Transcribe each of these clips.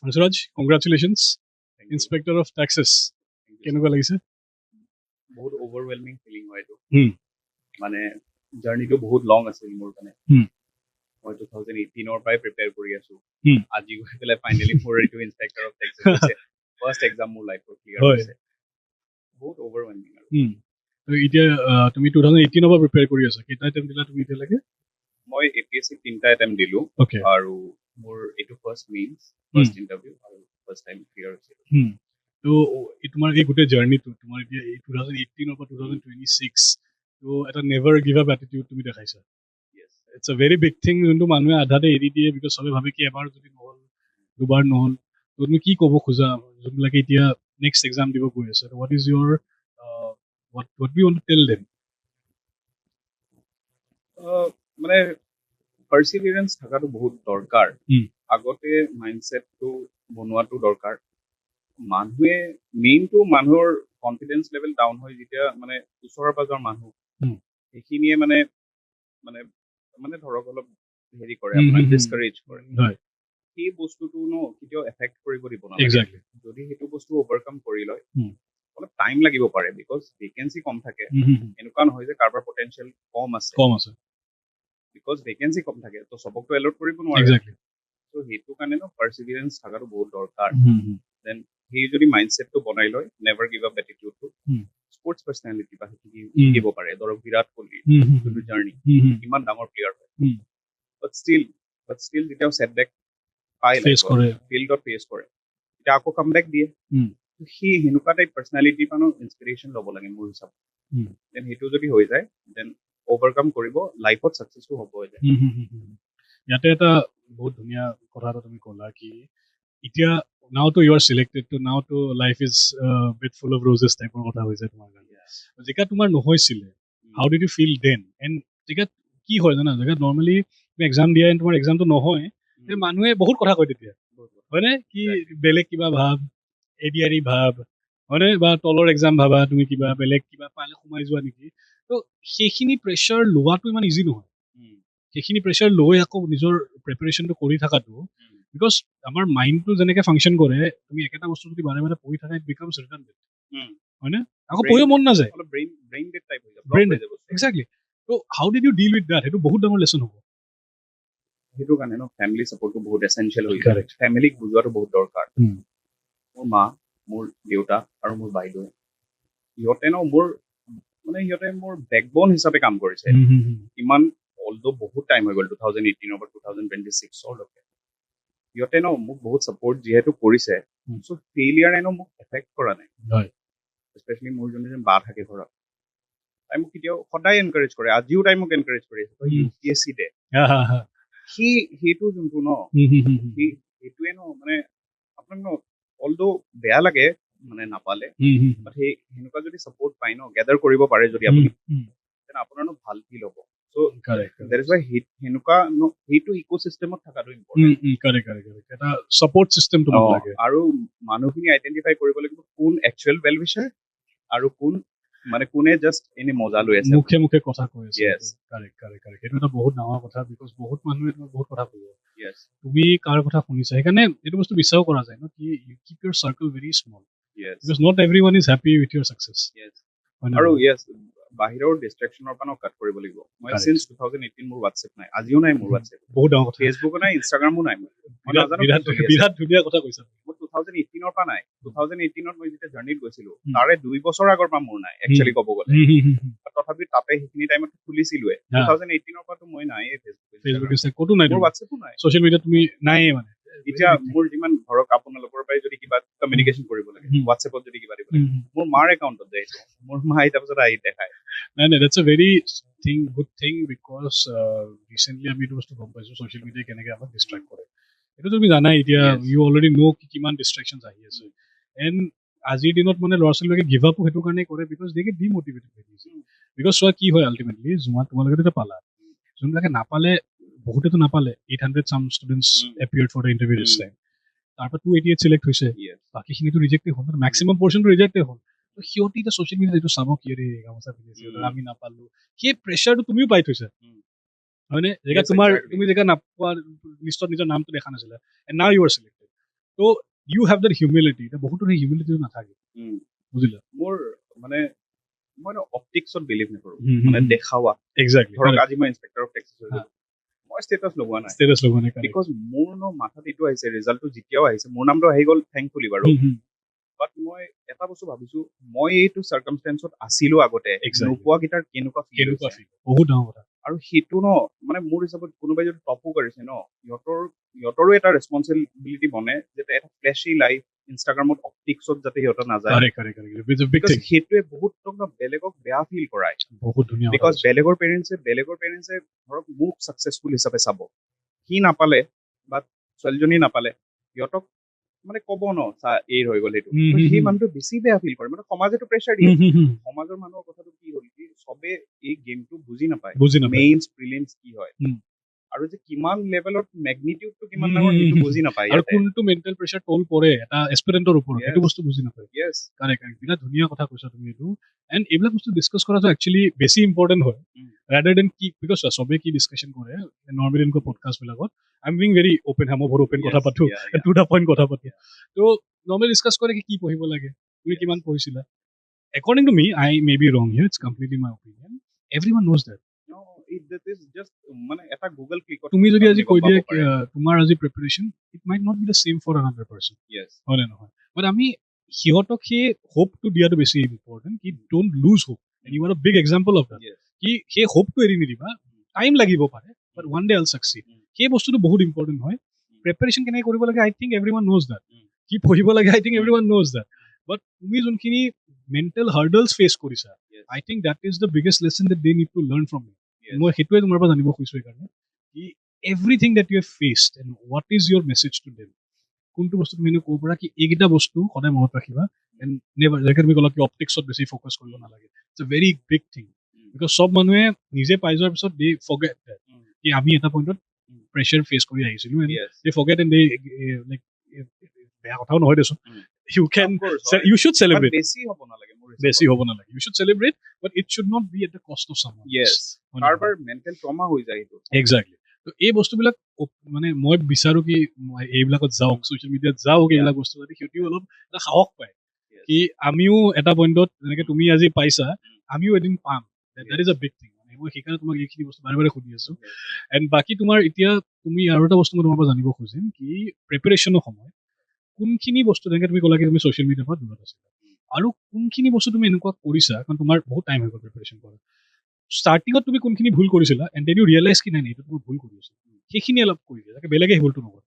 Suraj, congratulations, Thank you. Inspector of Taxes. Thank you. কেনেকুৱা লাগিছে? বহুত overwhelming feeling হয় এইটো। হুম। মানে জাৰ্নিটো বহুত লং আছিল মোৰ কাৰণে। হুম। মই 2018 পৰাই প্ৰিপেয়াৰ কৰি আছো। হুম। আজি গৈ পেলাই ফাইনেলি মোৰ এইটো ইনস্পেক্টৰ অফ টেক্সেছ হৈছে। ফাৰ্ষ্ট এক্সাম মোৰ লাইফত ক্লিয়াৰ হয়। হৈছে। বহুত overwhelming আৰু। তো এতিয়া তুমি 2018 পৰা প্ৰিপেয়াৰ কৰি আছা, কেইটা এটেম্প দিলা তুমি এতিয়ালৈকে? মই APSC 3টা এটেম্প দিলো অ'কে। আৰু মোৰ এইটো ফাৰ্ষ্ট মেইনছ, ফাৰ্ষ্ট ইণ্টাৰভিউ আৰু ফাৰ্ষ্ট টাইম ক্লিয়াৰ হৈছে। তো তোমাৰ এই গোটেই জাৰ্নিটো তোমাৰ এতিয়া 2018 পৰা 2026 তো এটা নেভাৰ গিভ আপ এটিটিউড তুমি দেখাইছা। Yes. ইটছ আ ভেৰি বিগ থিং, যোনটো মানুহে আধাতে এৰি দিয়ে বিকজ চবে ভাবে কি এবাৰ যদি নহ'ল, দুবাৰ নহ'ল, তো তুমি কি ক'ব খোজা যোনবিলাকে এতিয়া নেক্সট এক্সাম দিব গৈ আছে? What is your what we want to tell them? মানে পাৰ্চিভিয়াৰেন্স থকাটো বহুত দৰকাৰ। আগতে মাইণ্ডছেটটো বনোৱাটো দৰকাৰ। মানুহে মেইনটো মানুহৰ কনফিডেন্স লেভেল ডাউন হয় যেতিয়া মানে ওচৰৰ পাজৰ মানুহ সেইখিনিয়ে মানে মানে মানে ধৰক অলপ হেৰি কৰে, আপোনাক ডিছকাৰেজ কৰে। সেই বস্তুটো কেতিয়াও এফেক্ট কৰিব দিব নালাগে। যদি সেইটো বস্তু অভাৰকাম কৰি লয় অলপ টাইম লাগিব পাৰে, বিকজ ভেকেঞ্চি কম থাকে। এনেকুৱা নহয় যে কাৰোবাৰ পটেনচিয়েল কম আছে, বিকজ ভেকেঞ্চি কম থাকে তো চবকটো এলট কৰিব নোৱাৰে। তো সেইটো কাৰণে পাৰ্চিভিয়াৰেন্স থকাটো বহুত দৰকাৰ। দেন সেই যদি মাইণ্ডছেটটো বনাই লয়, নেভাৰ গিভ আপ এটিটিউডটো, স্পৰ্টছ পাৰ্চনেলিটি বা শিকিব পাৰে। ধৰক বিৰাট কোহলি যোনটো জাৰ্নি ইমান ডাঙৰ প্লেয়াৰ হয়, বাট ষ্টিল যেতিয়াও ছেটবেক পাই ফিল্ডত ফেচ কৰে তেতিয়া আকৌ কামবেক দিয়ে। সেই সেনেকুৱা টাইপ পাৰ্চনেলিটিৰ পৰা ইনস্পিৰেশ্যন ল'ব লাগে মোৰ হিচাপত। দেন সেইটো যদি হৈ যায় দেন অভাৰকাম কৰিব, লাইফত ছাকচেছফুল হ'ব হৈ যায়। ইয়াতে এটা বহুত ধুনীয়া কথা এটা তুমি ক'লা কি এতিয়া now to you are selected to now to life is bit full of roses টাইপৰ কথা হৈছে তোমাৰ কাৰণে। যেতিয়া তোমাৰ নহৈছিলে how did you feel then? and যেতিয়া কি হয় জানা, যেতিয়া নৰ্মেলি তুমি এক্সাম দিয়া তোমাৰ এক্সামটো নহয় মানুহে বহুত কথা কয় তেতিয়া, হয়নে? কি বেলেগ কিবা ভাব, এডিআৰি ভাব, হয়নে? বা তলৰ এক্সাম ভাবা তুমি, কিবা বেলেগ কিবা পালে সোমাই যোৱা নেকি। তো সেইখিনি প্ৰেছাৰ লোৱাটো ইমান ইজি নহয়। সেইখিনি প্ৰেছাৰ লৈ আকৌ নিজৰ প্ৰিপাৰেশ্যনটো কৰি থকাটো, বিকজ আমাৰ মাইণ্ডটো যেনেকে ফাংচন কৰে, তুমি একেটা বস্তু যদি বাৰে বাৰে পঢ়ি থাকা, ইট বিকামছ ৰিডাণ্ডেণ্ট, হয়নে? আকৌ পঢ়িব মন নাযায়, ব্ৰেইন ডেড টাইপ হৈ যায়। এক্সেক্টলি। তো how did you deal with that? সেইটো বহুত ডাঙৰ লেছন হ'ব। সেইটো কাৰণে ফেমিলি ছাপৰ্টটো বহুত এছেঞ্চিয়েল হৈ যায়। ফেমিলিক বুজোৱাটো বহুত দৰকাৰ। মোৰ মা, মোৰ দেউতা আৰু মোৰ বাইদেউ, সিহঁতে মোৰ বেকবন হিচাপে কাম কৰিছে। ইমান অলদো বহুত টাইম হৈ গ'ল 2018 পৰা 2026 লৈকে। সিহঁতে মোক বহুত ছাপৰ্ট যিহেতু কৰিছে, চ' ফেইলিয়াৰে মোক এফেক্ট কৰা নাই। স্পেচিয়েলি মোৰ যোনজন বা থাকে ঘৰত, তাই মোক কেতিয়াও সদায় এনকাৰেজ কৰে, আজিও তাই মোক এনকাৰেজ কৰি আছে, UPSC দে। সেইটো যোনটো সেইটোৱে মানে আপোনাক অলদো বেয়া লাগে মানে নাপালে, বাট সেই সেনেকুৱা যদি ছাপৰ্ট পায় গেডাৰ কৰিব পাৰে যদি আপুনি, তেনে আপোনাৰ ভাল ফিল হ'ব। চ' দেট ইজ ৱাই সেনেকুৱা সেইটো ইক'চিষ্টেমত থকাটো ইম্পৰ্টেণ্ট। এটা ছাপৰ্ট চিষ্টেম তোমাক লাগে। আৰু মানুহখিনি আইডেন্টিফাই কৰিব লাগিব কোন একচুৱেল ৱেল উইচাৰ আৰু কোনে জাষ্ট এনে মজা লৈ আছে, মুখে মুখে কথা কৈ আছে। কাৰেক্ট। সেইটো এটা বহুত ডাঙৰ কথা, বিকজ বহুত মানুহে তোমাক বহুত কথা ক'ব, তুমি কাৰ কথা শুনিছা। সেইকাৰণে এইটো বস্তু বিশ্বাস কৰা যায় কি you keep your circle very small, because not everyone is happy with your success. আৰু বাহিৰৰ ডিষ্ট্ৰেকশ্যনৰ পৰা কাট কৰিব লাগিব। মই সিন্স 2018 মোৰ হোৱাটছএপ নাই, আজিও নাই মোৰ হোৱাটছএপ, বহুত ডাঙৰ কথা। ফেচবুকো নাই, ইনষ্টাগ্ৰামো নাই। বিৰাট ধুনীয়া কথা কৈছা। মোৰ 2018 পৰা নাই। 2018 মই যেতিয়া জাৰ্নিত গৈছিলো তাৰে 2 বছৰ আগৰ পৰা মোৰ নাই একচুৱেলি ক'ব গ'লে। তথাপি তাতে সেইখিনি টাইমত খুলিছিলোৱে। 2018 পৰাতো মই নাই ফেচবুক ক'তো নাই, মোৰ হোৱাটছএপো নাই, ছ'চিয়েল মিডিয়াত তুমি নাই। মানে এতিয়া মোৰ যিমান ধৰক আপোনালোকৰ পৰাই যদি কিবা কমিউনিকেশ্যন কৰিব লাগে, হোৱাটছএপত যদি কিবা দিব লাগে, মোৰ মাৰ একাউণ্টত যায়, মোৰ মায়ে তাৰপিছত আহি দেখায়। নাই, that's a very good thing because recently আমি এইটো বস্তু গম পাইছো ছ'চিয়েল মিডিয়াই কেনেকে আমাক ডিষ্ট্ৰেক্ট কৰে। এইটো তুমি জানাই, এতিয়া ইউ অলৰেডি নো কিমান ডিষ্ট্ৰেকশ্যনছ আহি আছে। এণ্ড আজিৰ দিনত মানে ল'ৰা ছোৱালীবিলাকে গিভ আপো সেইটো কাৰণে কৰে বিকজ দে গেট ডিম'টিভেটেড। বিকজ চোৱা কি হয়, আল্টিমেটলি তোমালোকে পালা, যোনবিলাকে নাপালে, বহুতেতো নাপালে, 800 some students appeared for the interview this time, তাৰপৰা 288 চিলেক্ট হৈছে, বাকীখিনিতো ৰিজেক্টেই হ'ল, মেক্সিমাম পৰ্চনটো ৰিজেক্টেই হ'ল। সিহঁতি এতিয়া ছ'চিয়েল মিডিয়াত এইটো চাব কি ৰে গামোচা পিন্ধিছে, আমি নাপালো, সেই প্ৰেছাৰটো তুমিও পাই থৈছা, হয়নে? তুমি জেগা নাপোৱা লিষ্টত নিজৰ নামটো দেখা নাছিলা, and now you R selected. তো ইউ হেভ দ্যাট হিউমিলিটি, এতিয়া বহুতো সেই হিউমিলিটিটো নাথাকে, বুজিলা? মোৰ মানে মই অপটিক্সত বিলিভ নকৰো, মানে দেখাৱা। এক্সাক্টলি, ধৰক আজি মই ইন্সপেক্টৰ অফ টেক্সেছ হৈ গ'লো, মই ষ্টেটাছ লগোৱা নাই, ষ্টেটাছ ল'ব নাই, বিকজ মোৰ মাথাত এইটো আহিছে, ৰিজাল্টটো যেতিয়াও আহিছে, মোৰ নামটো আহি গ'ল থেংকফুলি বাৰু, বাট মই এটা বস্তু ভাবিছো, মই এইটো চাৰ্কামষ্টেঞ্চত আছিলো আগতে, নোপোৱাকেইটাৰ কেনেকুৱা ফিল হৈছে, বহুত ডাঙৰ কথা। আৰু সেইটো মানে মোৰ হিচাপত কোনোবাই যদি টপো কৰিছে সিহঁতৰো এটা ৰেছপনচিবিলিটি বনে যে এটা ফ্লেশি লাইফ ইনষ্টাগ্ৰামত অপটিক্সত যাতে সিহঁতৰ নাযায়, সেইটোৱে বহুত বেলেগক বেয়া ফিল কৰায়, বহুত ধুনীয়া, বিকজ বেলেগৰ পেৰেণ্টছে ধৰক মোক ছাকচেছফুল হিচাপে চাব, সি নাপালে বা ছোৱালীজনী নাপালে সিহঁতক মানে ক'ব এই হৈ গ'ল, সেইটো সেই মানুহটো বেছি বেয়া ফিল কৰে, মানে সমাজেতো প্ৰেছাৰ দিয়ে, সমাজৰ মানুহৰ কথাটো কি হ'ল কি চবে এই গেমটো বুজি নাপায়, মেইনছ প্ৰিলিমছ কি হয়, আৰু যে কিমান লেভেলত মেগনিটিউডটো কিমান ডাঙৰ সেইটো বুজি নাপায়, আৰু কোনটো মেণ্টেল প্ৰেছাৰ টল পৰে এটা এস্পিৰেণ্টৰ ওপৰত, সেইটো বস্তু বুজি নাপায়। কাৰেক্ট, বিৰাট ধুনীয়া কথা কৈছা তুমি এইটো, এণ্ড এইবিলাক বস্তু ডিছকাছ কৰাটো একচুৱেলি বেছি ইম্পৰ্টেণ্ট হয়, ৰাডাৰ দেন কি, বিকজ চবে কি ডিছকাশ্যন কৰে নৰ্মেলি এনেকুৱা পডকাষ্টবিলাকত, I am being very open, মই বহুত অপেন কথা পাতো, টু দা পইণ্ট কথা পাতো, তো নৰ্মেলি ডিছকাছ কৰে কি পঢ়িব লাগে, তুমি কিমান পঢ়িছিলা, according to me, I may be wrong here, it's completely my opinion, everyone knows that. মানে এটা গুগল ক্লিকত তুমি যদি আজি কৈ দিয়া তোমাৰ আজি preparation, it might not be the same for another person, হয় নে নহয়? বাট আমি সিহঁতক সেই হোপটো দিয়াটো বেছি ইম্পৰ্টেণ্ট, কি don't lose hope, and you are a big example of that, কি সেই হোপটো এৰি নিদিবা, টাইম লাগিব পাৰে, বাট ওৱান ডে আইল ছাকচিড, সেই বস্তুটো বহুত ইম্পৰ্টেণ্ট হয়। প্ৰিপাৰেচন কেনেকৈ কৰিব লাগে, I think everyone knows that, কি পঢ়িব লাগে, I think everyone knows that, but তুমি যোনখিনি মেণ্টেল হাৰ্ডলছ ফেচ কৰিছা, I think that is the biggest lesson that they need to learn from you. মই সেইটোৱে তোমাৰ পৰা জানিব খুজিছো এইকাৰণে, কি everything that you have faced and what is your message to them, কোনটো বস্তু তুমি ক'ব পাৰা কি এইকেইটা বস্তু সদায় মনত ৰাখিবা, এণ্ড নেভাৰ, যেনেকৈ তুমি ক'লা কি অপটিক্সত বেছি ফ'কাছ কৰিব নালাগে, it's a very big thing, because চব মানুহে নিজে পাই যোৱাৰ পিছত দে ফৰগেট দেট, কি আমি এটা পইণ্টত প্ৰেছাৰ ফেচ কৰি আহিছিলো, and De forget, and De like, বেয়া কথাও নহয় দেচোন, you should celebrate, বেছি হ'ব নালাগে, you should celebrate, but it should not be at the cost of someone. কাৰোবাৰ মেণ্টেল ট্ৰমা হৈ যায় এইটো, এক্সাক্টলি। তো এই বস্তুবিলাক মানে মই বিচাৰো কি এইবিলাকত যাওক, ছ'চিয়েল মিডিয়াত যাওক, এইবিলাক বস্তু যাতে সিহঁতিও অলপ এটা সাহস পায়, কি আমিও এটা পইণ্টত যেনেকে তুমি আজি পাইছা, আমিও এদিন পাম, that is a big thing. মই সেইকাৰণে তোমাক এইখিনি বস্তু বাৰে বাৰে সুধি আছো, এণ্ড বাকী তোমাৰ এতিয়া তুমি আৰু এটা বস্তু মই তোমাৰ পৰা জানিব খুজিম, কি প্ৰিপাৰেশ্যনৰ সময়ত কোনখিনি বস্তু, যেনেকে তুমি ক'লা কি তুমি ছ'চিয়েল মিডিয়াৰ পৰা দূৰত আছিলা, আৰু কোনখিনি বস্তু তুমি এনেকুৱা কৰিছা, কাৰণ তোমাৰ বহুত টাইম হৈ গ'ল প্ৰিপাৰেশ্যন কৰা, ষ্টাৰ্টিঙত তুমি কোনখিনি ভুল কৰিছিলা, এণ্ড দেন ইউ ৰিয়েলাইজ কি নাই এইটো তুমি ভুল কৰি আছা, সেইখিনি অলপ কৰি দিয়া যাতে বেলেগে সেই ভুলটো নকৰে।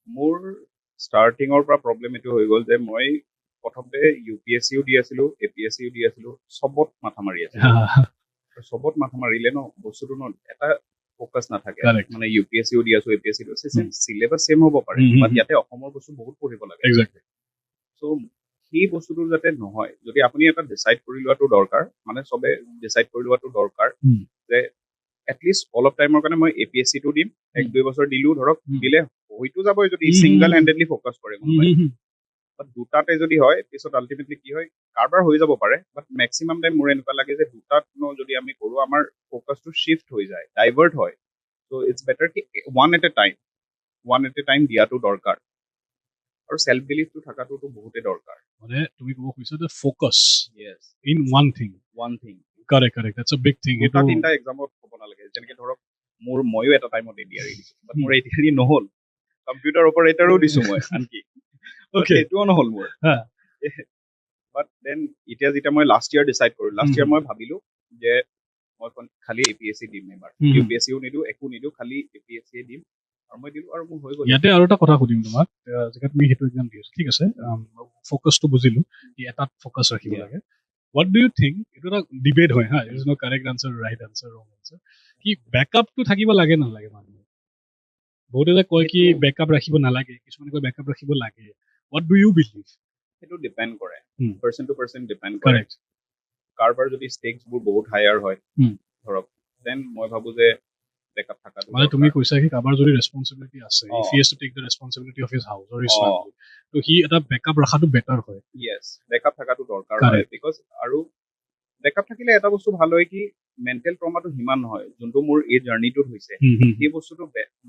মোৰ ষ্টাৰ্টিঙৰ পৰা প্ৰব্লেম এইটো হৈ গ'ল যে মই প্ৰথমতে UPSCও দি আছিলো, APSCও দি আছিলো, চবত মাথা মাৰি আছিলো, চবত মাথা মাৰিলে বস্তুটো এটা ফ'কাছ নাথাকে, মানে UPSCও দি আছো, APSC দি আছো, চিলেবাছ ছেম হ'ব পাৰে, বাট ইয়াতে অসমৰ বস্তু বহুত পঢ়িব লাগে, চ' সেই বস্তুটো যাতে নহয়, যদি আপুনি এটা ডিচাইড কৰি লোৱাটো দৰকাৰ, মানে চবে ডিচাইড কৰি লোৱাটো দৰকাৰ যে এটলিষ্ট অলপ টাইমৰ কাৰণে মই APSCটো দিম, 1-2 বছৰ দিলো, ধৰক দিলে হয়তো যাবই যদি ছিংগল হেণ্ডেডলি ফ'কাছ কৰে কোনোবাই, বাট দুটাতে যদি হয় পিছত আল্টিমেটলি কি হয়, কাৰোবাৰ হৈ যাব পাৰে, বাট মেক্সিমাম টাইম মোৰ এনেকুৱা লাগে যে দুটাত যদি আমি কৰো আমাৰ ফ'কাছটো শ্বিফ্ট হৈ যায়, ডাইভাৰ্ট হয়, চ' ইটছ বেটাৰ কি ওৱান এট এ টাইম দিয়াটো দৰকাৰ, আৰু চেল্ফ বিলিভটো থকাটো বহুতে দৰকাৰ, মানে তুমি ক'ব খুজিছা যে focus in one thing, correct, that's a big thing, এটা তিনিটা এক্সামত হ'ব নালাগে, যেনেকে ধৰক ময়ো এটা টাইমত ADR দিছো, বাট মোৰ ADR নহ'ল, কম্পিউটাৰ অপাৰেটৰো দিছো মই আনকি, সেইটোও নহ'ল মোৰ, বাট দেন এতিয়া যেতিয়া মই লাষ্ট ইয়াৰ ডিচাইড কৰিলো, লাষ্ট ইয়াৰ মই ভাবিলো যে মই খালি APSC দিম এবাৰ, UPSCও নিদিওঁ, একো নিদিওঁ, খালি APSC দিম, আৰু মই দিলো আৰু মোৰ হৈ গ'ল। ইয়াতে আৰু এটা কথা সুধিম তোমাক, যেতিয়া তুমি সেইটো এক্সাম দি আছা, ঠিক আছে, ফ'কাছটো বুজিলো, এটাত ফ'কাছ ৰাখিব লাগে, what do you think, এইটো এটা ডিবেট হয় হা, is no correct answer, right answer, wrong answer, কি বেকআপটো থাকিব লাগে নালাগে, মানুহে বহুতে যে কয় কি বেকআপ ৰাখিব নালাগে, কিছুমানে কয় বেকআপ ৰাখিব লাগে, what do you believe? সেইটো ডিপেণ্ড কৰে, পাৰ্চন টু পাৰ্চন ডিপেণ্ড কৰে, কাৰোবাৰ যদি ষ্টেকছবোৰ বহুত হায়াৰ হয় ধৰক, দেন মই ভাবো যে বেকআপ থাকাটো, মানে তুমি কৈছা কি কাৰোবাৰ যদি ৰেছপনচিবিলিটি আছে, if he has to take the responsibility of his house or his family, তো সি এটা বেকআপ ৰাখাটো বেটাৰ হয়, বেকআপ থাকাটো দৰকাৰ হয়, বিকজ আৰু বেকআপ থাকিলে এটা বস্তু ভাল হয় কি মেণ্টেল ট্ৰমাটো সিমান নহয় যোনটো মোৰ এই জাৰ্নিটোত হৈছে সেই বস্তুটো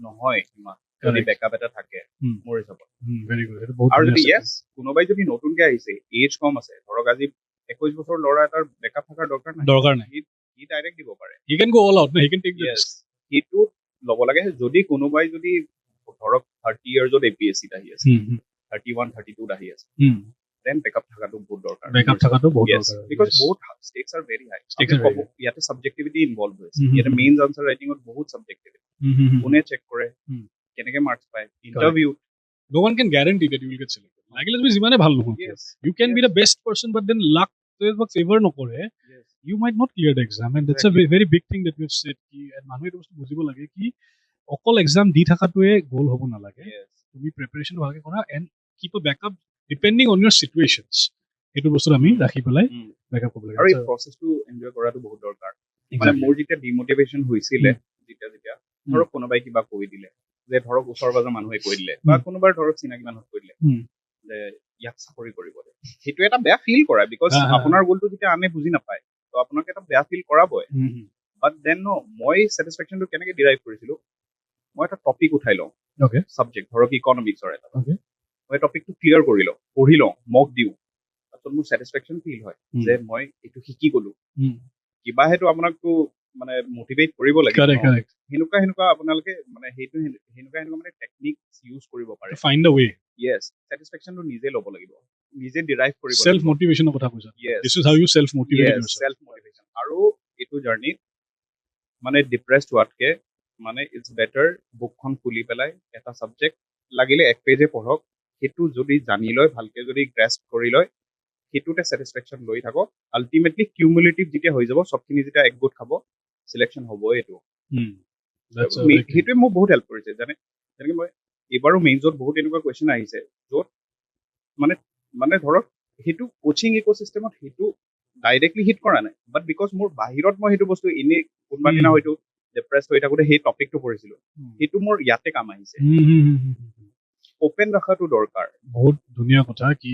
নহয় সিমান যদি বেকআপ এটা থাকে মোৰ হিচাপত ভেৰি গুড এটা বহুত আৰু যদি য়েছ কোনোবাই যদি নতুনকে আহিছে এজ কম আছে ধৰক আজি 21 বছৰ ল'ৰা এটাৰ বেকআপ থকাৰ দৰকাৰ নাই সি ডাইৰেক্ট দিব পাৰে he can go all out he can take the risk সেইটো ল'ব লাগে যদি কোনোবাই যদি ধৰক 30 ইয়াৰ্ছত এপিএছচিত আহি আছে 31 32 আহি আছে দেন বেকআপ থকাটো বহুত দৰকাৰ বিকজ বহুত ষ্টেকছ আৰ ভেৰি হাই ইয়াতে সাবজেক্টিভিটি ইনভলভ হৈছে ইয়াতে মেইনছ আনসাৰ ৰাইটিঙত বহুত সাবজেক্টিভিটি কোনে চেক কৰে কেনেকে মাৰ্কছ পায় interview no one can guarantee that you will get selected লাগিলে তুমি যিমানে ভাল নহয় you can be the best person but then luck তোমাক ফেভাৰ নকৰে you might not clear the exam and that's a very big thing that we have said ki and মানুহে এইটো বস্তু বুজিব লাগে কি অকল এক্সাম দি থাকাটোৱে গোল হ'ব নালাগে তুমি প্ৰিপাৰেচন ভালকে কৰা and keep a backup depending on your situations এইটো বস্তু আমি ৰাখি পেলাই বেকআপ কৰিব লাগে আৰু এই প্ৰসেসটো এনজয় কৰাটো বহুত দৰকাৰ মানে মোৰ যেতিয়া ডিমোটিভেশন হৈছিলে যেতিয়া ধৰক কোনোবাই কিবা কৈ দিলে যে ধৰক ওচৰ পাজৰ মানুহে কৈ দিলে বা কোনোবাৰ ধৰক চিনাকি মানুহ কৈ দিলে যে ইয়াক চাকৰি কৰিব দে সেইটো এটা বেয়া ফিল কৰা বিকজ আপোনাৰ গোলটো যেতিয়া আনে বুজি নাপায় তো আপোনাক এটা বেয়া ফিল কৰাবই বাট দেন মই স্যাটিসফ্যাকশনটো কেনেকৈ ডিৰাইভ কৰিছিলো মই এটা টপিক উঠাই লওঁ ওকে সাবজেক্ট ধৰক ইকনমিক্সৰ এটা ওকে মই টপিকটো ক্লিয়াৰ কৰি লওঁ পঢ়ি লওঁ মক দিওঁ তাৰপিছত মোৰ স্যাটিসফ্যাকশন ফিল হয় যে মই এইটো শিকি গলো কিবা হেতু আপোনাকটো মানে মোটিভেট কৰিব লাগে কাৰেক্ট হেনুকা আপোনালোকে মানে হেতু হেনুকা মানে টেকনিকস ইউজ কৰিব পাৰে ফাইন্ড আ ৱে yes স্যাটিসফ্যাকশনটো নিজে ল'ব লাগিব নিজে ডিৰাইভ কৰিব লাগিব সেলফ মোটিভেশনৰ কথা কৈছা this is how you self motivate yourself self motivation আৰু এটো জাৰ্নি মানে ডিপ্ৰেসড হোৱাতকে মানে ইটস বেটাৰ বুকখন খুলি পেলাই এটা সাবজেক্ট লাগিলে এক পেজে পঢ়ক হেতু যদি জানি লয় ভালকে যদি গ্ৰাস্প কৰি লয় হেতুতে স্যাটিসফ্যাকশন লৈ থাকক আলটিমেটলি কিউমুলেটিভ যেতিয়া হৈ যাব সবখিনি যেতিয়া একগোট খাব সিলেকশন হ'ব এটো হেতুৱে মোক বহুত হেল্প কৰিছে যেনেকৈ মই এবাৰো মেইনছত বহুত এনেকুৱা কোৱেশ্চন আহিছে য'ত মানে ধৰক হেতু কোচিং ইকোসিস্টেমত হেতু ডাইৰেক্টলি হিট কৰা নাই বাট বিকজ মোৰ বাহিৰত মই হেতু বস্তু এনে কোনবা দিনা হয়তো ডিপ্ৰেস হৈ থাকোতে সেই টপিকটো পঢ়িছিলো হেতু মোৰ ইয়াতে কাম আহিছে ওপেন ৰাখাটো দৰকাৰ বহুত ধুনীয়া কথা কি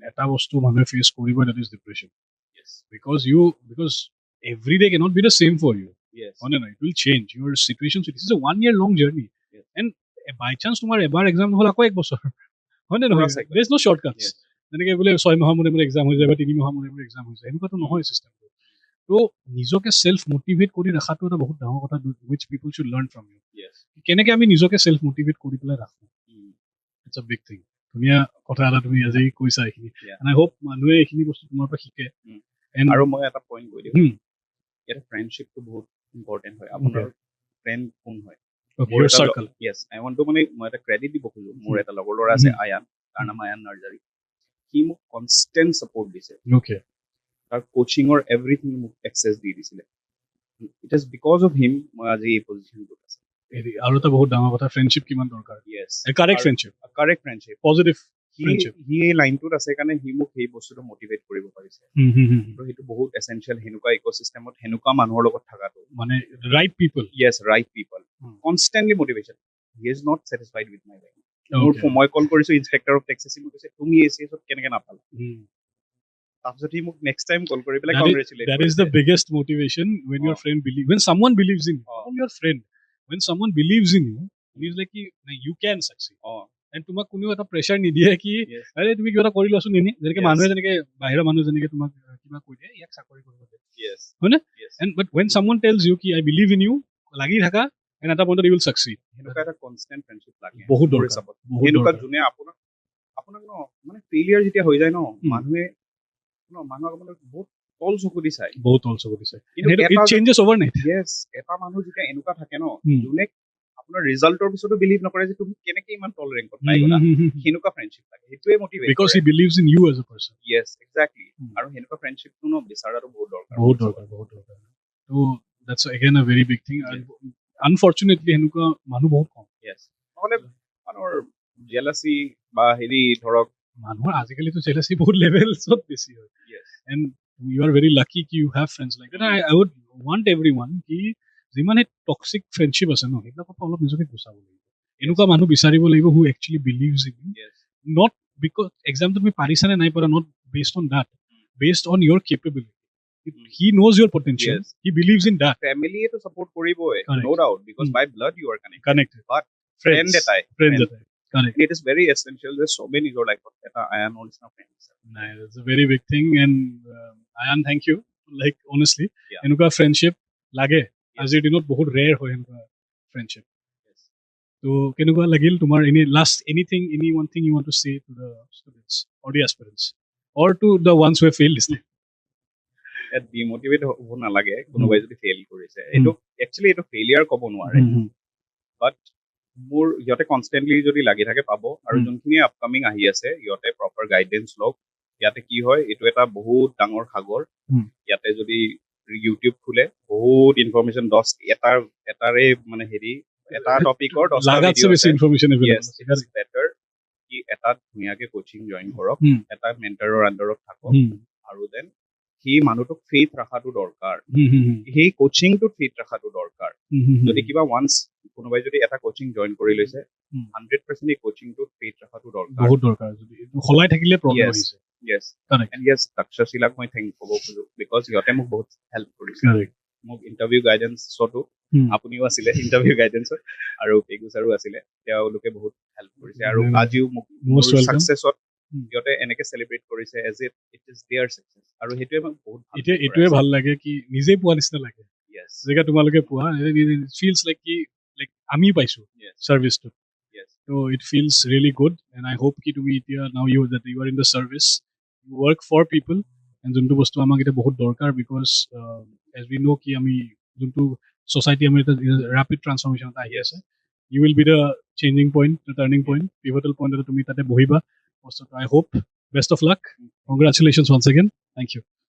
এটা বস্তু মানুহে ফেস কৰিব that is depression yes because every day cannot be the same for you yes no it will change your situation this is a 1 year long journey and by chance তোমাৰ এবাৰ এক্সাম হল আকৌ এক বছৰ হয়নে নহয় there is no shortcuts যেনেকৈ বোলে 6 মাহৰ মূৰে এক্সাম হৈ যায় বা 3 মাহৰ মূৰে এক্সাম হৈ যায় এনেকুৱাটো নহয় চিষ্টেমটো তো নিজকে সেলফ মোটিভেট কৰি ৰাখাটো এটা বহুত ডাঙৰ কথা which people should learn from you yes কেনেকৈ আমি নিজকে সেলফ মোটিভেট কৰি পেলাই ৰাখো it's a big thing ধুনীয়া কথা এটা তুমি আজি কৈছা এইখিনি and I hope মানুহে এইখিনি বস্তু তোমাৰ পৰা শিকে আৰু মই এটা পইণ্ট কৈ দিওঁ ইয়াৰ ফ্ৰেণ্ডশিপটো বহুত ইম্পৰ্টেন্ট হয় আপোনাৰ ফ্ৰেণ্ড কোন হয় your circle yes I want to মানে মই এটা ক্ৰেডিট দিব খোজো মোৰ এটা লগৰ ল'ৰা আছে আয়ান তাৰ নাম আয়ান নাৰ্জাৰী he মোক কনষ্টেন্ট সাপোৰ্ট দিছে okay তাৰ কোচিংৰ এভৰিথিং মোক এক্সেস দি দিছিলে it is because of him মই আজি এই পজিশনটোত আছো আৰু এটা বহুত ডাঙৰ কথা ফ্ৰেণ্ডশিপ কিমান দৰকাৰ yes a correct friendship positive friendship হি এই লাইনটোত আছে কাৰণে হি মোক সেই বস্তুটো মোটিভেট কৰিব পাৰিছে তো সেইটো বহুত এসেনশিয়াল হেনুকা ইকোসিস্টেমত হেনুকা মানুহৰ লগত থাকাটো মানে right people yes right people constantly motivation he is not satisfied with my life মোৰ মই কল কৰিছো ইনস্পেক্টৰ অফ টেক্সেস মোক কৈছে তুমি এসিএছত কেনেকৈ নাপালা তাৰপিছত হি মোক নেক্সট টাইম কল কৰি পেলাই congratulate that is the biggest motivation when your friend when someone believes in you your friend when someone believes in you he is like you can succeed and তোমাক কোনো এটা প্ৰেছাৰ নিদিয়ে কি আৰে তুমি কিবা এটা কৰি লোৱাচোন এনে যেনেকৈ মানুহে যেনেকৈ বাহিৰৰ মানুহ যেনেকৈ তোমাক কিবা কৈ দিয়ে ইয়াক চাকৰি কৰিব দে হয়নে and but when someone tells you কি I believe in you লাগি থাকা and at a point you will succeed হেনুকা এটা কনষ্টেন্ট ফ্ৰেণ্ডশিপ লাগে বহুত দৰকাৰ হেনুকা যোনে আপোনাক মানে ফেইলিয়াৰ যেতিয়া হৈ যায় মানুহে আপোনাক বহুত তল চকু দি চাই it changes overnight yes এটা মানুহ যেতিয়া এনেকুৱা থাকে যোনে আপোনাৰ ৰিজাল্টৰ পিছতো বিলিভ নকৰে যে তুমি কেনেকৈ ইমান টল ৰেংকত পাই গলা হেনুকা ফ্ৰেণ্ডশিপ লাগে হেতুৱে motivate because he believes in you as a person yes exactly আৰু হেনুকা ফ্ৰেণ্ডশিপটো বিচাৰাটো বহুত দৰকাৰ so that's again a very big thing and unfortunately হেনুকা মানুহ বহুত কম yes নহলে মানুহৰ জেলাসি বা হেৰি ধৰক মানুহৰ আজিকালিতো জেলাসি বহুত লেভেলছত বেছি হয় yes and you are very lucky ki you have friends like that I would want everyone ki যিমানে টক্সিক ফ্ৰেণ্ডশিপ আছে সেইবিলাকৰ অলপ নিজকে গুচাব লাগিব এনেকুৱা মানুহ বিচাৰিব লাগিব who actually believes in you not because exam তুমি পাৰিছা নে নাই পৰা not based on that based on your capability He knows your potential. Yes. He believes in that. Family to support koriboy, Correct. no doubt, because by blood you are connected. Connected. But friend Friends. etai. Friends etai. Correct. It is very essential. There's so many your life. Ayan is not friends. Nice. It's a very big thing, and Ayan, thank you. Like honestly, Yeah. এনেকুৱা friendship লাগে. আজিৰ দিনত বহুত rare হয় এনেকুৱা friendship. Yes. So কেনেকুৱা লাগিল তোমাৰ any one thing you want to say to the students or the aspirants or to the ones who have failed this time? Demotivate হ'ব নালাগে কোনোবাই যদি ফেইল কৰিছে এইটো একচুৱেলি এইটো ফেইলিয়াৰ ক'ব নোৱাৰে বাট মোৰ ইহঁতে কনষ্টেণ্টলি যদি লাগি থাকে পাব আৰু যোনখিনি আপকামিং আহি আছে ইহঁতে প্ৰপাৰ গাইডেঞ্চ লওক ইয়াতে কি হয় এইটো এটা বহুত ডাঙৰ সাগৰ ইয়াতে যদি ইউটিউব খোলে বহুত ইনফৰমেশ্যন এটাৰে মানে হেৰি এটা টপিকৰ 10টা ভিডিঅ' আছে ইনফৰমেশ্যন বেটাৰ কি এটা ধুনীয়াকে কোচিং জইন কৰক এটা মেণ্টৰৰ আণ্ডাৰত থাকক আৰু দেন সেই মানুহটোক ফেইথ ৰখাটো দৰকাৰ সেই কোচিংটোত ফেইথ ৰখাটো দৰকাৰ যদি কিবা ওৱান্স কোনোবাই যদি এটা কোচিং জইন কৰি লৈছে 100% এই কোচিংটোত ফেইথ ৰখাটো দৰকাৰ বহুত দৰকাৰ যদি খলাই থাকিলে প্ৰব্লেম হৈছে yes and yes তাক্ষশিলাক মই থ্যাংক ক'ব খোজো বিকজ ইহঁতে মোক বহুত হেল্প কৰিছে মোক ইণ্টাৰভিউ গাইডেন্সতো আপুনিও আছিলে ইণ্টাৰভিউ গাইডেন্সত আৰু পেগুচাৰো আছিলে তেওঁলোকে বহুত হেল্প কৰিছে আৰু আজিও মোক সাকসেছত ইহঁতে এনেকে চেলিব্ৰেট কৰিছে as it is there success আৰু হেতুৱে মোক বহুত এটোৱে ভাল লাগে কি নিজে পোৱা নিচিনা লাগে যেগা তোমালোকে পোৱা ফিলস লাইক কি লাইক আমি পাইছো সার্ভিসটো so it feels really good and I hope ki tumi etia now you are in the service you work for people and juntu bostu amak eta bahut dorkar because as we know ki ami juntu society ami eta rapid transformation ta ahi ase you will be the changing point the turning point pivotal point eta tumi tate bohiba I hope best of luck congratulations once again thank you